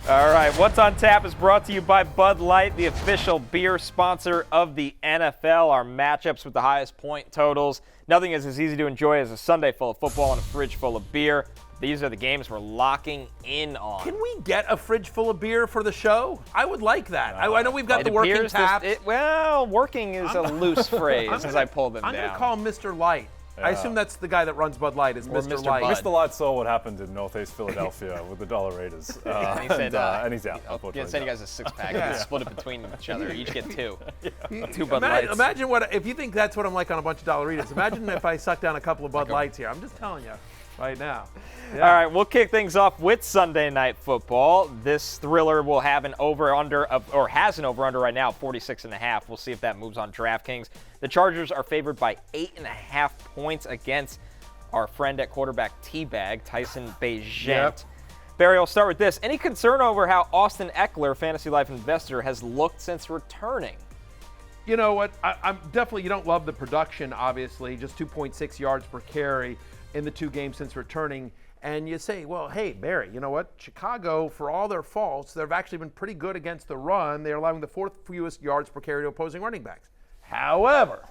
All right, What's on Tap is brought to you by Bud Light, the official beer sponsor of the NFL. Our matchups with the highest point totals. Nothing is as easy to enjoy as a Sunday full of football and a fridge full of beer. These are the games we're locking in on. Can we get a fridge full of beer for the show? I would like that. I know we've got the working tap. Working is a loose phrase as I pull them down. I'm going to call him Mr. Light. I assume that's the guy that runs Bud Light is Mr. Light. Mr. Light saw what happened in Northeast Philadelphia with the Dollar-Raiders. And he's out, unfortunately. Send you guys a six-pack and split it between each other. Each get two. Two Bud Lights. Imagine if you think that's what I'm like on a bunch of Dollar-Raiders. Imagine if I suck down a couple of Bud Lights here. I'm just telling you right now. Yeah. All right, we'll kick things off with Sunday Night Football. This thriller will have an over-under, or has an over-under right now, 46.5. We'll see if that moves on DraftKings. The Chargers are favored by 8.5 points against our friend at quarterback T-Bag, Tyson Bagent. Yep. Barry, I'll start with this. Any concern over how Austin Ekeler, Fantasy Life investor, has looked since returning? You know what? I'm definitely, you don't love the production, obviously. Just 2.6 yards per carry in the 2 games since returning. And you say, well, hey, Barry, you know what? Chicago, for all their faults, they've actually been pretty good against the run. They're allowing the 4th fewest yards per carry to opposing running backs. However,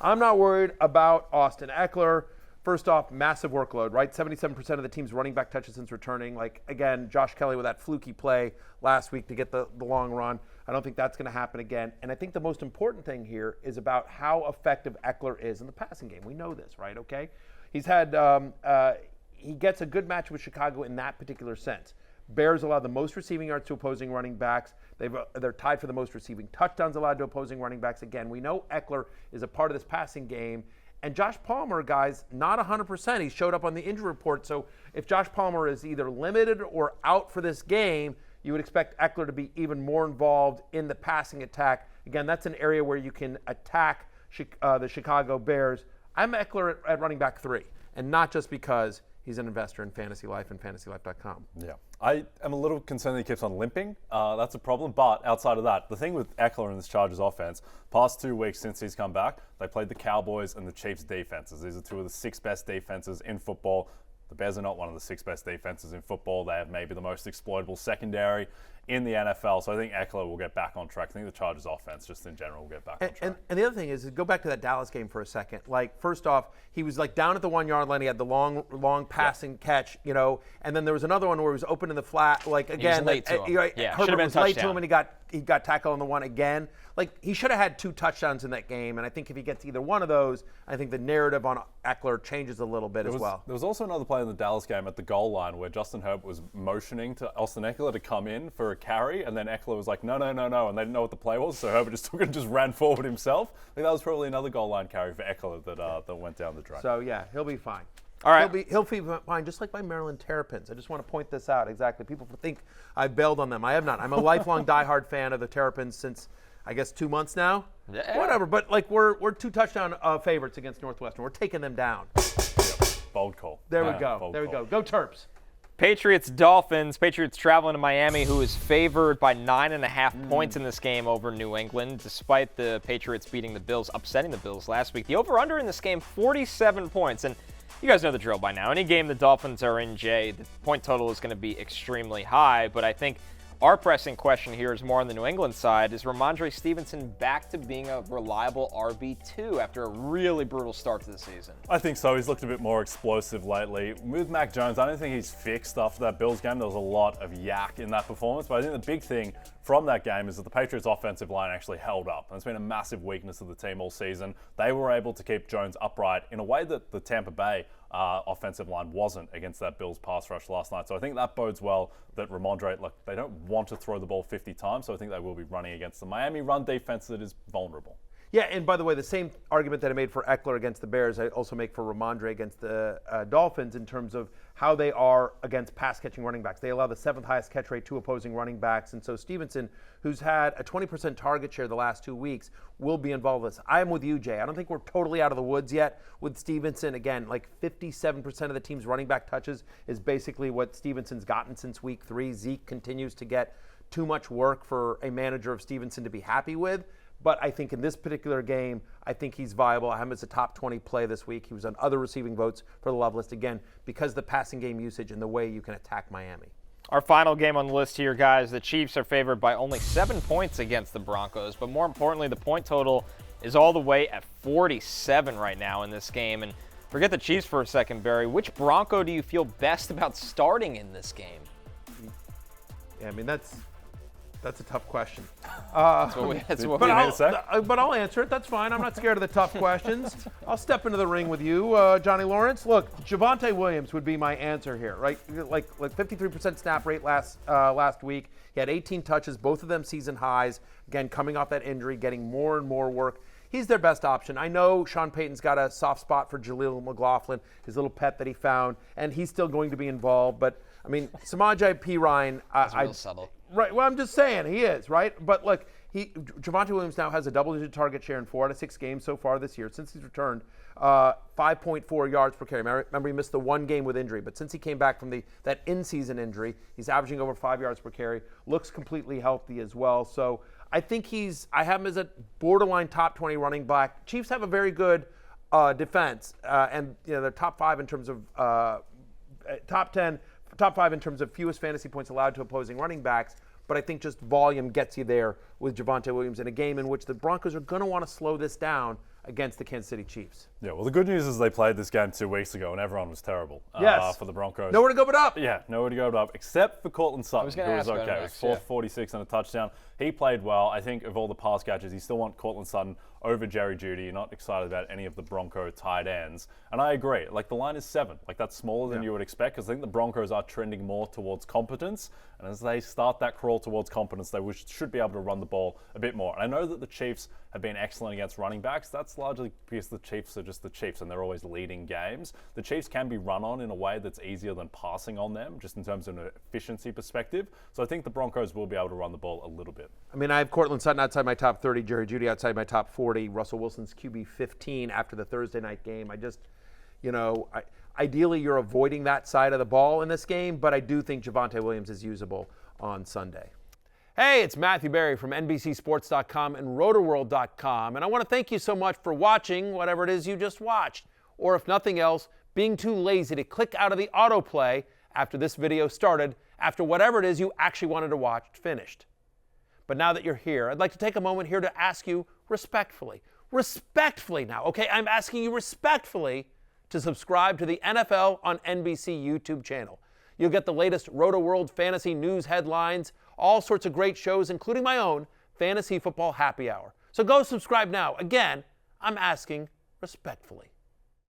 I'm not worried about Austin Ekeler. First off, massive workload, right? 77% of the team's running back touches since returning. Like, again, Josh Kelly with that fluky play last week to get the long run. I don't think that's going to happen again. And I think the most important thing here is about how effective Ekeler is in the passing game. We know this, right? Okay? He's had he gets a good match with Chicago in that particular sense. Bears allow the most receiving yards to opposing running backs. They're tied for the most receiving touchdowns allowed to opposing running backs. Again, we know Ekeler is a part of this passing game. And Josh Palmer, guys, not 100%. He showed up on the injury report. So if Josh Palmer is either limited or out for this game, you would expect Ekeler to be even more involved in the passing attack. Again, that's an area where you can attack the Chicago Bears. I'm Ekeler at running back 3, and not just because he's an investor in Fantasy Life and FantasyLife.com. Yeah. I am a little concerned that he keeps on limping. That's a problem. But outside of that, the thing with Ekeler and this Chargers offense, past 2 weeks since he's come back, they played the Cowboys and the Chiefs defenses. These are 2 of the 6 best defenses in football. The Bears are not one of the 6 best defenses in football. They have maybe the most exploitable secondary in the NFL. So I think Ekeler will get back on track. I think the Chargers offense just in general will get back on track. And the other thing is go back to that Dallas game for a second. Like, first off, he was like down at the 1-yard line. He had the long passing catch, you know, and then there was another one where he was open in the flat. Like, again, late to him. Herbert was late to him, and he got tackled on the one again. Like, he should have had 2 touchdowns in that game, and I think if he gets either one of those, I think the narrative on Ekeler changes a little bit as well. There was also another play in the Dallas game at the goal line where Justin Herbert was motioning to Austin Ekeler to come in for a carry, and then Ekeler was like, no, and they didn't know what the play was, so Herbert just took it and just ran forward himself. I think that was probably another goal line carry for Ekeler that went down the drain. So, yeah, he'll be fine. All right. He'll be fine, just like my Maryland Terrapins. I just want to point this out exactly. People think I bailed on them. I have not. I'm a lifelong diehard fan of the Terrapins since, I guess, 2 months now. Yeah. Whatever, but like we're 2 touchdown favorites against Northwestern. We're taking them down. Bold call. There we go. Go Terps. Patriots-Dolphins. Patriots traveling to Miami, who is favored by 9.5 points in this game over New England, despite the Patriots beating the Bills, upsetting the Bills last week. The over-under in this game, 47 points. And you guys know the drill by now. Any game the Dolphins are in, Jay, the point total is going to be extremely high. But I think our pressing question here is more on the New England side. Is Ramondre Stevenson back to being a reliable RB2 after a really brutal start to the season? I think so. He's looked a bit more explosive lately. With Mac Jones, I don't think he's fixed after that Bills game. There was a lot of yak in that performance. But I think the big thing from that game is that the Patriots' offensive line actually held up. And it's been a massive weakness of the team all season. They were able to keep Jones upright in a way that the Tampa Bay offensive line wasn't against that Bills pass rush last night. So I think that bodes well that Ramondre, they don't want to throw the ball 50 times, so I think they will be running against the Miami run defense that is vulnerable. Yeah, and by the way, the same argument that I made for Ekeler against the Bears, I also make for Ramondre against the Dolphins in terms of how they are against pass-catching running backs. They allow the 7th highest catch rate to opposing running backs, and so Stevenson, who's had a 20% target share the last 2 weeks, will be involved with this. I am with you, Jay. I don't think we're totally out of the woods yet with Stevenson. Again, like 57% of the team's running back touches is basically what Stevenson's gotten since week 3. Zeke continues to get too much work for a manager of Stevenson to be happy with. But I think in this particular game, I think he's viable. I have him as a top 20 play this week. He was on other receiving votes for the love list, again, because the passing game usage and the way you can attack Miami. Our final game on the list here, guys. The Chiefs are favored by only 7 points against the Broncos, but more importantly, the point total is all the way at 47 right now in this game. And forget the Chiefs for a second, Barry. Which Bronco do you feel best about starting in this game? Yeah, I mean, that's a tough question. That's what we But I'll answer it. That's fine. I'm not scared of the tough questions. I'll step into the ring with you, Johnny Lawrence. Look, Javonte Williams would be my answer here, right? Like 53% snap rate last week. He had 18 touches, both of them season highs. Again, coming off that injury, getting more and more work. He's their best option. I know Sean Payton's got a soft spot for Jaleel McLaughlin, his little pet that he found, and he's still going to be involved. But, I mean, Samaje Perine, That's real subtle. Right. Well, I'm just saying he is, right? But look, Javonte Williams now has a double-digit target share in 4 out of 6 games so far this year since he's returned. 5.4 yards per carry. Remember, he missed the 1 game with injury, but since he came back from that in-season injury, he's averaging over 5 yards per carry. Looks completely healthy as well. So I think I have him as a borderline top 20 running back. Chiefs have a very good defense, and they're top 5 in terms of top 5 in terms of fewest fantasy points allowed to opposing running backs. But I think just volume gets you there with Javonte Williams in a game in which the Broncos are going to want to slow this down against the Kansas City Chiefs. Yeah, well, the good news is they played this game 2 weeks ago and everyone was terrible for the Broncos. Nowhere to go but up. Yeah, nowhere to go but up, except for Cortland Sutton, who was okay. It was 446 and a touchdown. He played well. I think of all the pass catches, you still want Cortland Sutton over Jerry Jeudy. You're not excited about any of the Bronco tight ends. And I agree. Like, the line is 7. Like, that's smaller than you would expect because I think the Broncos are trending more towards competence. And as they start that crawl towards competence, they should be able to run the ball a bit more. And I know that the Chiefs have been excellent against running backs. That's largely because the Chiefs are just the Chiefs and they're always leading games. The Chiefs can be run on in a way that's easier than passing on them, just in terms of an efficiency perspective. So I think the Broncos will be able to run the ball a little bit. I mean, I have Cortland Sutton outside my top 30, Jerry Jeudy outside my top 40, Russell Wilson's QB 15 after the Thursday night game. I just, ideally you're avoiding that side of the ball in this game, but I do think Javonte Williams is usable on Sunday. Hey, it's Matthew Berry from NBCSports.com and RotorWorld.com, and I want to thank you so much for watching whatever it is you just watched, or if nothing else, being too lazy to click out of the autoplay after this video started, after whatever it is you actually wanted to watch finished. But now that you're here, I'd like to take a moment here to ask you respectfully now, okay? I'm asking you respectfully to subscribe to the NFL on NBC YouTube channel. You'll get the latest Roto-World fantasy news headlines, all sorts of great shows, including my own Fantasy Football Happy Hour. So go subscribe now. Again, I'm asking respectfully.